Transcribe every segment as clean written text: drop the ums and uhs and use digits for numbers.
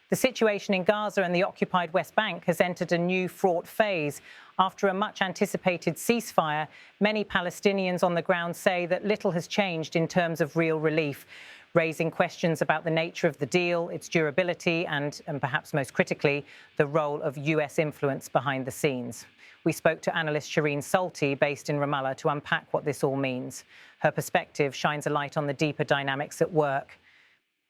The situation in Gaza and the occupied West Bank has entered a new fraught phase. After a much-anticipated ceasefire, many Palestinians on the ground say that little has changed in terms of real relief, raising questions about the nature of the deal, its durability, and perhaps most critically, the role of US influence behind the scenes. We spoke to analyst Shireen Salti, based in Ramallah, to unpack what this all means. Her perspective shines a light on the deeper dynamics at work.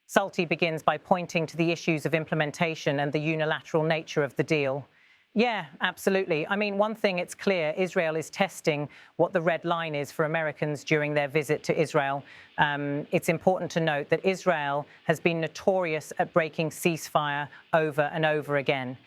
Salti begins by pointing to the issues of implementation and the unilateral nature of the deal. Yeah, absolutely. I mean, one thing it's clear, Israel is testing what the red line is for Americans during their visit to Israel. It's important to note that Israel has been notorious at breaking ceasefire over and over again.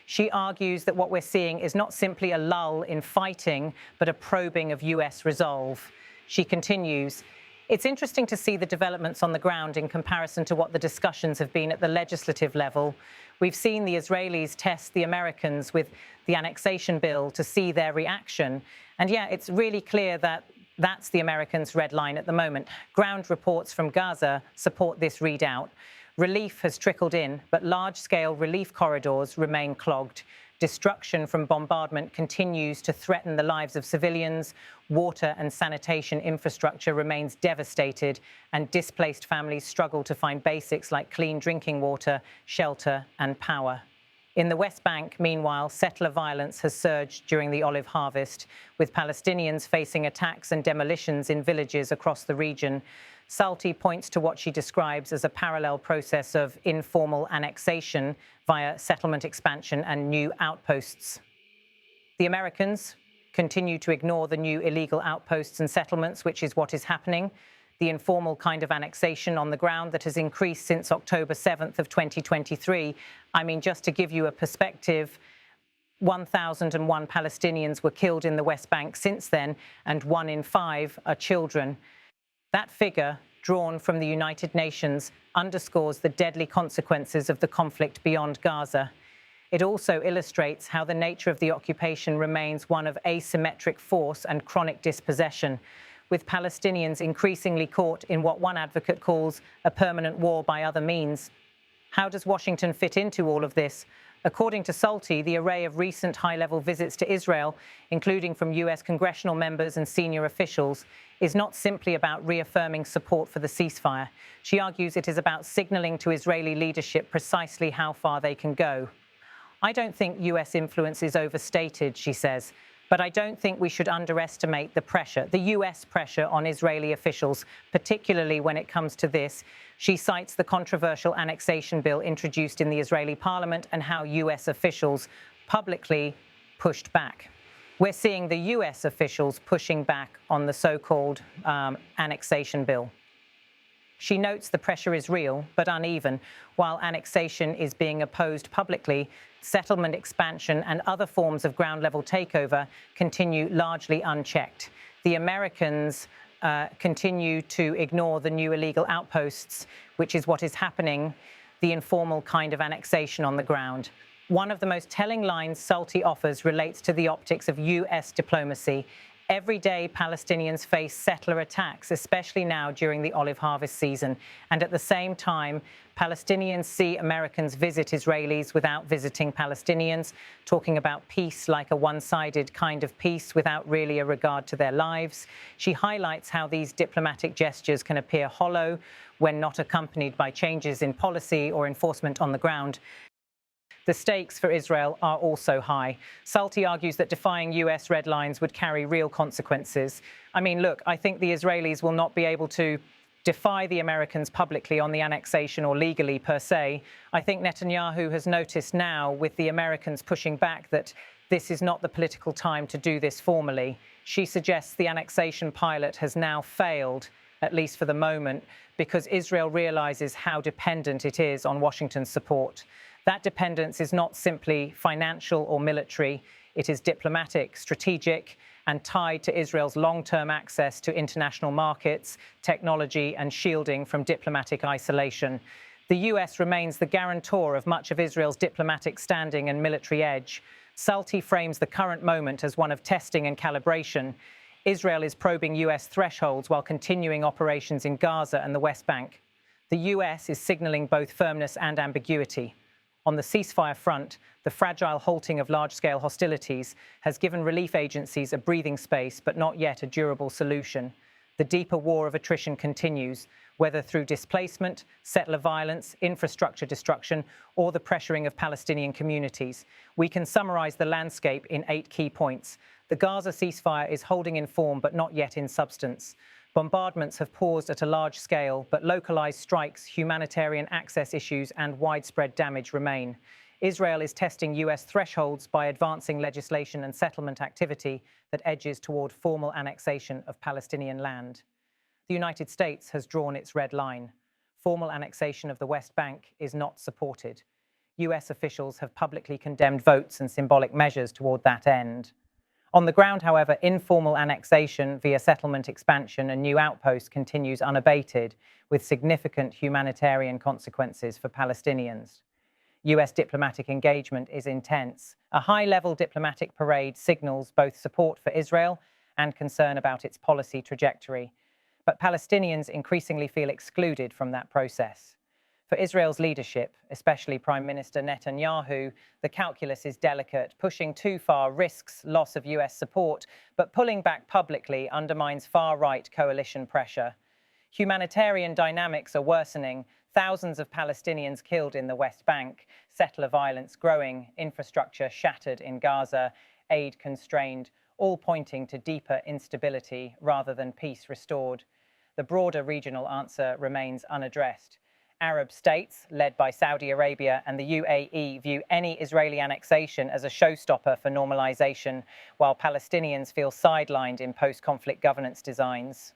She argues that what we're seeing is not simply a lull in fighting, but a probing of US resolve. She continues, "It's interesting to see the developments on the ground in comparison to what the discussions have been at the legislative level. We've seen the Israelis test the Americans with the annexation bill to see their reaction. And yeah, it's really clear that that's the Americans' red line at the moment. Ground reports from Gaza support this readout. Relief has trickled in, but large-scale relief corridors remain clogged. Destruction from bombardment continues to threaten the lives of civilians. Water and sanitation infrastructure remains devastated, and displaced families struggle to find basics like clean drinking water, shelter, and power." In the West Bank, meanwhile, settler violence has surged during the olive harvest, with Palestinians facing attacks and demolitions in villages across the region. Salti points to what she describes as a parallel process of informal annexation via settlement expansion and new outposts. The Americans continue to ignore the new illegal outposts and settlements, which is what is happening. The informal kind of annexation on the ground that has increased since October 7th of 2023. I mean, just to give you a perspective, 1,001 Palestinians were killed in the West Bank since then, and 1 in 5 are children. That figure, drawn from the United Nations, underscores the deadly consequences of the conflict beyond Gaza. It also illustrates how the nature of the occupation remains one of asymmetric force and chronic dispossession, with Palestinians increasingly caught in what one advocate calls a permanent war by other means. How does Washington fit into all of this? According to Salti, the array of recent high-level visits to Israel, including from US congressional members and senior officials, is not simply about reaffirming support for the ceasefire. She argues it is about signaling to Israeli leadership precisely how far they can go. "I don't think US influence is overstated," she says, "but I don't think we should underestimate the pressure, the US pressure on Israeli officials, particularly when it comes to this." She cites the controversial annexation bill introduced in the Israeli parliament and how US officials publicly pushed back. We're seeing the US officials pushing back on the so-called annexation bill. She notes the pressure is real, but uneven. While annexation is being opposed publicly, settlement expansion and other forms of ground-level takeover continue largely unchecked. The Americans continue to ignore the new illegal outposts, which is what is happening, the informal kind of annexation on the ground. One of the most telling lines Salti offers relates to the optics of US diplomacy. Every day, Palestinians face settler attacks, especially now during the olive harvest season. And at the same time, Palestinians see Americans visit Israelis without visiting Palestinians, talking about peace like a one-sided kind of peace without really a regard to their lives. She highlights how these diplomatic gestures can appear hollow when not accompanied by changes in policy or enforcement on the ground. The stakes for Israel are also high. Salti argues that defying US red lines would carry real consequences. I mean, look, I think the Israelis will not be able to defy the Americans publicly on the annexation or legally per se. I think Netanyahu has noticed now, with the Americans pushing back, that this is not the political time to do this formally. She suggests the annexation pilot has now failed, at least for the moment, because Israel realizes how dependent it is on Washington's support. That dependence is not simply financial or military. It is diplomatic, strategic, and tied to Israel's long-term access to international markets, technology, and shielding from diplomatic isolation. The US remains the guarantor of much of Israel's diplomatic standing and military edge. Salti frames the current moment as one of testing and calibration. Israel is probing US thresholds while continuing operations in Gaza and the West Bank. The US is signaling both firmness and ambiguity. On the ceasefire front, the fragile halting of large-scale hostilities has given relief agencies a breathing space, but not yet a durable solution. The deeper war of attrition continues, whether through displacement, settler violence, infrastructure destruction, or the pressuring of Palestinian communities. We can summarize the landscape in 8 key points. The Gaza ceasefire is holding in form, but not yet in substance. Bombardments have paused at a large scale, but localized strikes, humanitarian access issues, and widespread damage remain. Israel is testing US thresholds by advancing legislation and settlement activity that edges toward formal annexation of Palestinian land. The United States has drawn its red line. Formal annexation of the West Bank is not supported. US officials have publicly condemned votes and symbolic measures toward that end. On the ground, however, informal annexation via settlement expansion and new outposts continues unabated, with significant humanitarian consequences for Palestinians. US diplomatic engagement is intense. A high-level diplomatic parade signals both support for Israel and concern about its policy trajectory. But Palestinians increasingly feel excluded from that process. For Israel's leadership, especially Prime Minister Netanyahu, the calculus is delicate. Pushing too far risks loss of US support, but pulling back publicly undermines far-right coalition pressure. Humanitarian dynamics are worsening. Thousands of Palestinians killed in the West Bank, settler violence growing, infrastructure shattered in Gaza, aid constrained, all pointing to deeper instability rather than peace restored. The broader regional answer remains unaddressed. Arab states, led by Saudi Arabia and the UAE, view any Israeli annexation as a showstopper for normalization, while Palestinians feel sidelined in post-conflict governance designs.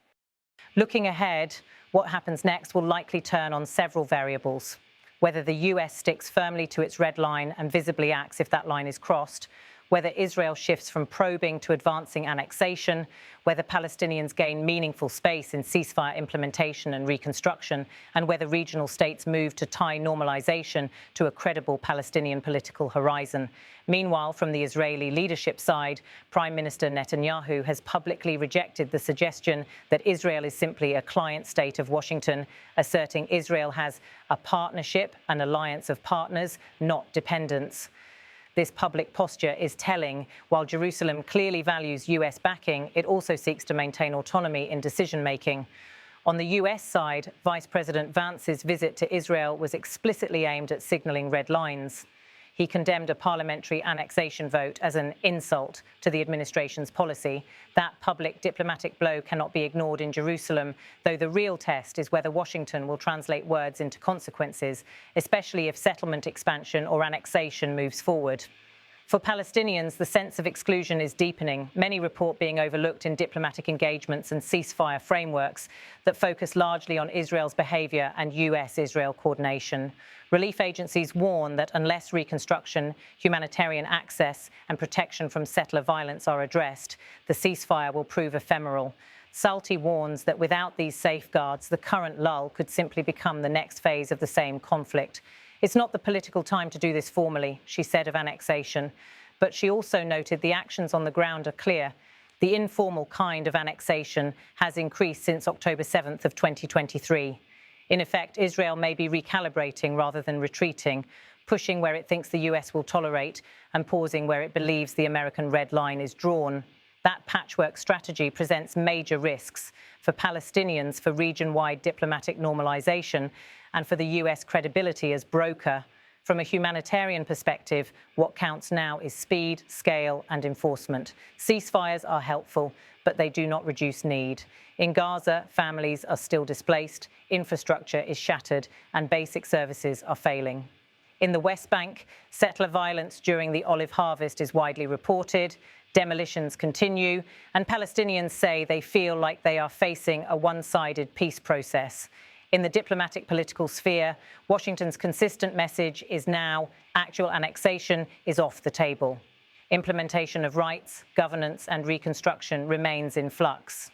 Looking ahead, what happens next will likely turn on several variables. Whether the US sticks firmly to its red line and visibly acts if that line is crossed, whether Israel shifts from probing to advancing annexation, whether Palestinians gain meaningful space in ceasefire implementation and reconstruction, and whether regional states move to tie normalization to a credible Palestinian political horizon. Meanwhile, from the Israeli leadership side, Prime Minister Netanyahu has publicly rejected the suggestion that Israel is simply a client state of Washington, asserting Israel has a partnership, an alliance of partners, not dependents. This public posture is telling. While Jerusalem clearly values US backing, it also seeks to maintain autonomy in decision-making. On the US side, Vice President Vance's visit to Israel was explicitly aimed at signaling red lines. He condemned a parliamentary annexation vote as an insult to the administration's policy. That public diplomatic blow cannot be ignored in Jerusalem, though the real test is whether Washington will translate words into consequences, especially if settlement expansion or annexation moves forward. For Palestinians, the sense of exclusion is deepening. Many report being overlooked in diplomatic engagements and ceasefire frameworks that focus largely on Israel's behavior and US-Israel coordination. Relief agencies warn that unless reconstruction, humanitarian access, and protection from settler violence are addressed, the ceasefire will prove ephemeral. Salti warns that without these safeguards, the current lull could simply become the next phase of the same conflict. It's not the political time to do this formally, she said of annexation, but she also noted the actions on the ground are clear. The informal kind of annexation has increased since October 7th of 2023. In effect, Israel may be recalibrating rather than retreating, pushing where it thinks the US will tolerate and pausing where it believes the American red line is drawn. That patchwork strategy presents major risks for Palestinians, for region-wide diplomatic normalization, and for the US credibility as broker. From a humanitarian perspective, what counts now is speed, scale, and enforcement. Ceasefires are helpful, but they do not reduce need. In Gaza, families are still displaced, infrastructure is shattered, and basic services are failing. In the West Bank, settler violence during the olive harvest is widely reported. Demolitions continue, and Palestinians say they feel like they are facing a one-sided peace process. In the diplomatic political sphere, Washington's consistent message is now actual annexation is off the table. Implementation of rights, governance, and reconstruction remains in flux.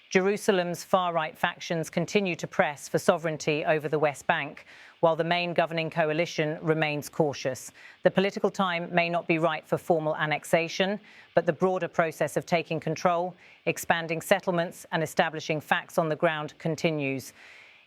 Jerusalem's far-right factions continue to press for sovereignty over the West Bank, while the main governing coalition remains cautious. The political time may not be right for formal annexation, but the broader process of taking control, expanding settlements, and establishing facts on the ground continues.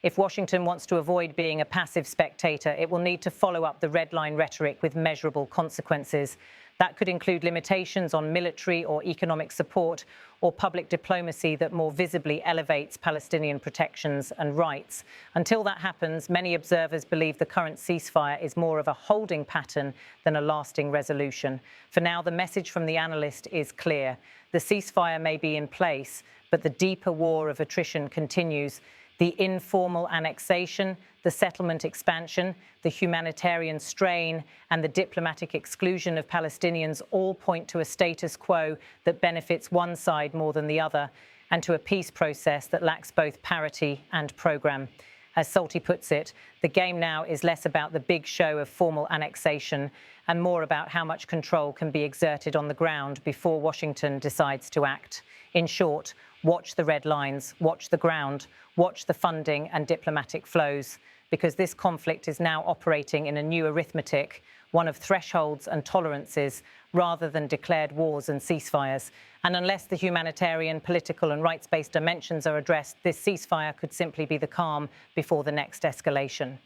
If Washington wants to avoid being a passive spectator, it will need to follow up the red line rhetoric with measurable consequences. That could include limitations on military or economic support or public diplomacy that more visibly elevates Palestinian protections and rights. Until that happens, many observers believe the current ceasefire is more of a holding pattern than a lasting resolution. For now, the message from the Analyst is clear. The ceasefire may be in place, but the deeper war of attrition continues. The informal annexation, the settlement expansion, the humanitarian strain, and the diplomatic exclusion of Palestinians all point to a status quo that benefits one side more than the other, and to a peace process that lacks both parity and programme. As Salty puts it, the game now is less about the big show of formal annexation and more about how much control can be exerted on the ground before Washington decides to act. In short, watch the red lines, watch the ground, watch the funding and diplomatic flows, because this conflict is now operating in a new arithmetic, one of thresholds and tolerances rather than declared wars and ceasefires. And unless the humanitarian, political and rights-based dimensions are addressed, this ceasefire could simply be the calm before the next escalation.